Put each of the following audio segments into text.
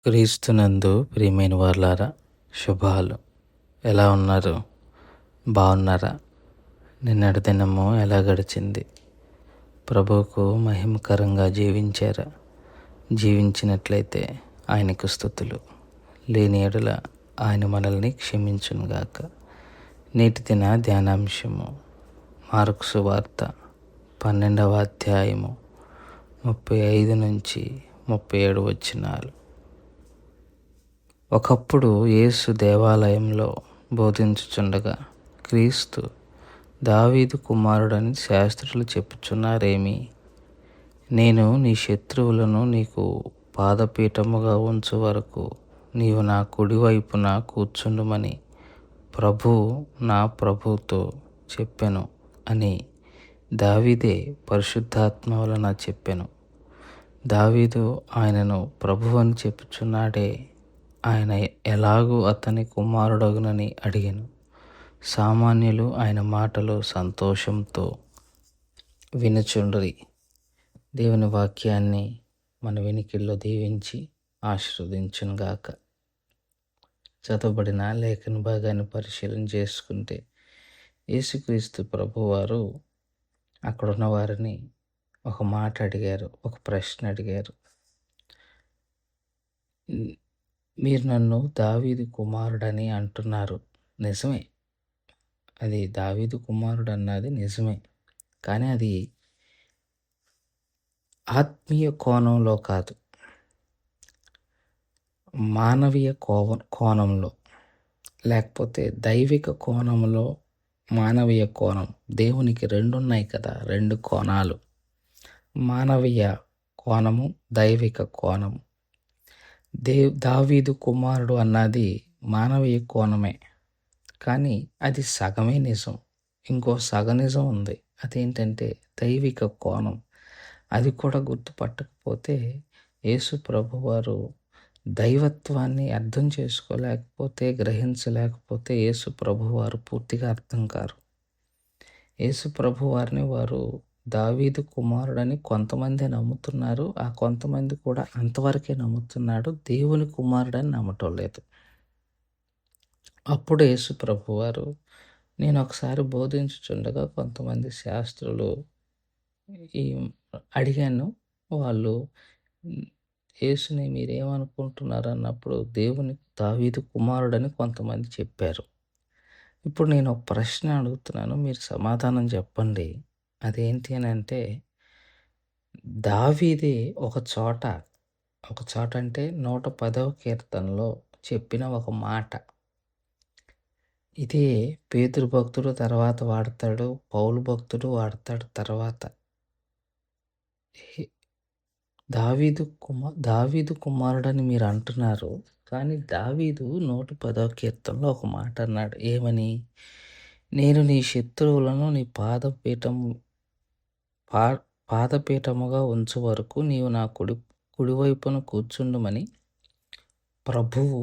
క్రీస్తునందు ప్రియమైన వారలారా, శుభాలు. ఎలా ఉన్నారు? బాగున్నారా? నిన్నటి దినము ఎలా గడిచింది? ప్రభువుకు మహిమకరంగా జీవించారా? జీవించినట్లయితే ఆయనకు స్తుతులు. లేని యెడల ఆయన మనల్ని క్షమించునుగాక. నేటి దిన ధ్యానాంశము మార్కు సువార్త 12వ అధ్యాయము 35 నుంచి 37 వచనాలు. ఒకప్పుడు యేసు దేవాలయంలో బోధించుచుండగా, క్రీస్తు దావీదు కుమారుడని శాస్త్రులు చెప్పుచున్నారేమి? నేను నీ శత్రువులను నీకు పాదపీఠముగా ఉంచు వరకు నీవు నా కుడివైపున కూర్చుండుమని ప్రభువు నా ప్రభువుతో చెప్పెను అని దావీదే పరిశుద్ధాత్మ వలన చెప్పెను. దావీదు ఆయనను ప్రభువని చెప్పుచున్నాడే, ఆయన ఎలాగూ అతని కుమారుడగునని అడిగాను. సామాన్యులు ఆయన మాటలు సంతోషంతో వినుచుండ్రి. దేవుని వాక్యాన్ని మన వెనికిల్లో దీవించి ఆశీర్వదించునుగాక. చదవబడిన లేఖన భాగాన్ని పరిశీలన చేసుకుంటే, యేసుక్రీస్తు ప్రభువారు అక్కడున్న వారిని ఒక మాట అడిగారు, ఒక ప్రశ్న అడిగారు. మీరు నన్ను దావీదు కుమారుడని అంటున్నారు, నిజమే. అది దావీదు కుమారుడు అన్నది నిజమే. కానీ అది ఆత్మీయ కోణంలో కాదు, మానవీయ కోణంలో, లేకపోతే దైవిక కోణంలో. మానవీయ కోణం, దేవునికి రెండు ఉన్నాయి కదా, రెండు కోణాలు, మానవీయ కోణము, దైవిక కోణము. దావీదు కుమారుడు అన్నది మానవీయ కోణమే, కానీ అది సగమే నిజం. ఇంకో సగ నిజం ఉంది, అదేంటంటే దైవిక కోణం. అది కూడా గుర్తుపట్టకపోతే యేసు ప్రభువారు దైవత్వాన్ని అర్థం చేసుకోలేకపోతే, గ్రహించలేకపోతే యేసు ప్రభువారు పూర్తిగా అర్థం కారు. యేసు ప్రభువారిని వారు దావీదు కుమారుడని కొంతమంది నమ్ముతున్నారు. ఆ కొంతమంది కూడా అంతవరకే నమ్ముతున్నాడు, దేవుని కుమారుడని నమ్మటం లేదు. అప్పుడు యేసు ప్రభువారు, నేను ఒకసారి బోధించుచుండగా కొంతమంది శాస్త్రులు అడిగాను. వాళ్ళు యేసుని మీరేమనుకుంటున్నారు అన్నప్పుడు దేవుని దావీదు కుమారుడని కొంతమంది చెప్పారు. ఇప్పుడు నేను ఒక ప్రశ్న అడుగుతున్నాను, మీరు సమాధానం చెప్పండి. అదేంటి అని అంటే, దావీదే ఒక చోట అంటే 110వ కీర్తనలో చెప్పిన ఒక మాట. ఇదే పేతురు భక్తుడు తర్వాత వాడతాడు, పౌలు భక్తుడు వాడతాడు తర్వాత. దావీదు కుమారుడని మీరు అంటున్నారు, కానీ దావీదు 110వ కీర్తనలో ఒక మాట అన్నాడు. ఏమని? నేను నీ శత్రువులను నీ పాదపీఠముగా ఉంచు వరకు నీవు నా కుడివైపున కూర్చుండుమని ప్రభువు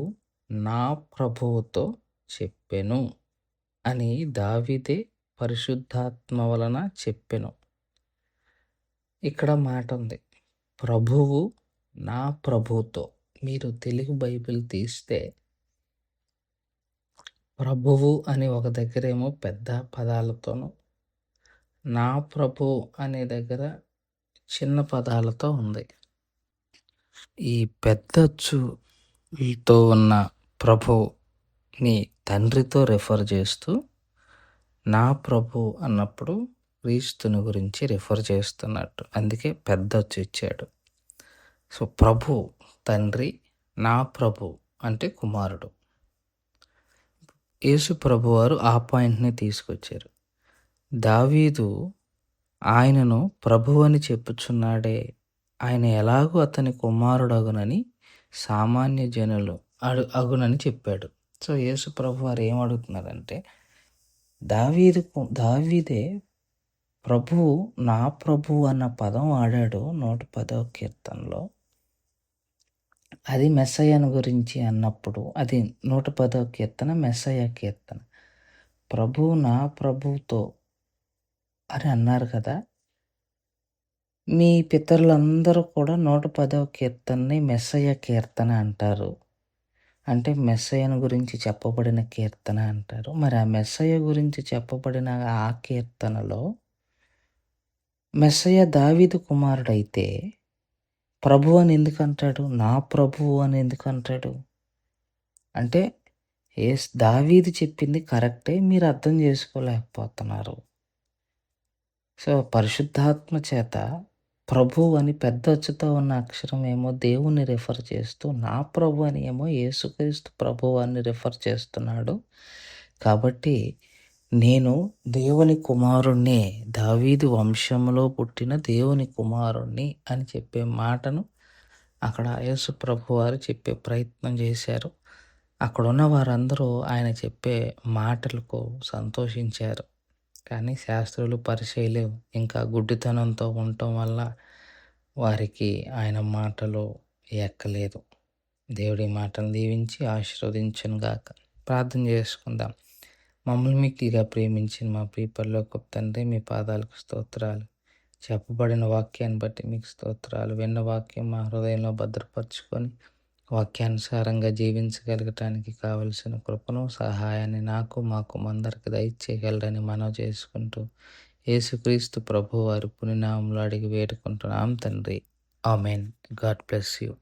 నా ప్రభువుతో చెప్పెను అని దావీదే పరిశుద్ధాత్మ వలన చెప్పెను. ఇక్కడ మాట ఉంది, ప్రభువు నా ప్రభువుతో. మీరు తెలుగు బైబిల్ తీస్తే ప్రభువు అని ఒక దగ్గరేమో పెద్ద పదాలతోనూ, నా ప్రభు అనే దగ్గర చిన్న పదాలతో ఉంది. ఈ పెద్దచ్చుతో ఉన్న ప్రభుని తండ్రితో రెఫర్ చేస్తూ, నా ప్రభు అన్నప్పుడు క్రీస్తుని గురించి రెఫర్ చేస్తున్నట్టు, అందుకే పెద్దచ్చు ఇచ్చాడు. సో ప్రభు తండ్రి, నా ప్రభు అంటే కుమారుడు. యేసు ప్రభువారు ఆ పాయింట్ని తీసుకొచ్చారు. దావీదు ఆయనను ప్రభు అని చెప్పుచున్నాడే, ఆయన ఎలాగూ అతని కుమారుడు అగునని సామాన్య జనులు అగునని చెప్పాడు. సో యేసు ప్రభువారు ఏమడుగుతున్నారంటే, దావీదే ప్రభువు నా ప్రభువు అన్న పదం వాడాడు 110వ కీర్తనలో. అది మెస్సయ్యను గురించి అన్నప్పుడు, అది 110వ కీర్తన మెస్సయ్య కీర్తన. ప్రభువు నా ప్రభువుతో అని అన్నారు కదా. మీ పితరులందరూ కూడా 110వ కీర్తనని మెస్సయ్య కీర్తన అంటారు. అంటే మెస్సయ్యను గురించి చెప్పబడిన కీర్తన అంటారు. మరి ఆ మెస్సయ్య గురించి చెప్పబడిన ఆ కీర్తనలో మెస్సయ్య దావీదు కుమారుడైతే ప్రభువు అని ఎందుకంటాడు? నా ప్రభువు అని ఎందుకంటాడు? అంటే దావీదు చెప్పింది కరెక్టే, మీరు అర్థం చేసుకోలేకపోతున్నారు. సో, పరిశుద్ధాత్మ చేత ప్రభువు అని పెద్ద అచ్చుతో ఉన్న అక్షరం ఏమో దేవుణ్ణి రిఫర్ చేస్తూ, నా ప్రభు అని ఏమో యేసుక్రీస్తు ప్రభువు అని రిఫర్ చేస్తున్నాడు. కాబట్టి నేను దేవుని కుమారుణ్ణి, దావీదు వంశంలో పుట్టిన దేవుని కుమారుణ్ణి అని చెప్పే మాటను అక్కడ యేసు ప్రభువారు చెప్పే ప్రయత్నం చేశారు. అక్కడున్న వారందరూ ఆయన చెప్పే మాటలకు సంతోషించారు. కానీ శాస్త్రులు, పరిసయ్యులు ఇంకా గుడ్డితనంతో ఉండటం వల్ల వారికి ఆయన మాటలు ఎక్కలేదు. దేవుడి మాటలు దీవించి ఆశీర్వదించునుగాక. ప్రార్థన చేసుకుందాం. మమ్మల్ని మిక్కిలిగా ప్రేమించిన మా ప్రియ పరలోకపు తండ్రి, మీ పాదాలకు స్తోత్రాలు. చెప్పబడిన వాక్యాన్ని బట్టి మీకు స్తోత్రాలు. విన్న వాక్యం మా హృదయంలో భద్రపరుచుకొని వాక్యానుసారంగా జీవించగలగటానికి కావలసిన కృపను, సహాయాన్ని మాకు అందరికి దయచేయగలరని మనవి చేసుకుంటూ యేసుక్రీస్తు ప్రభువారి పుణ్యనామములో అడిగి వేడుకుంటున్నాం తండ్రి. ఆమెన్. God bless you.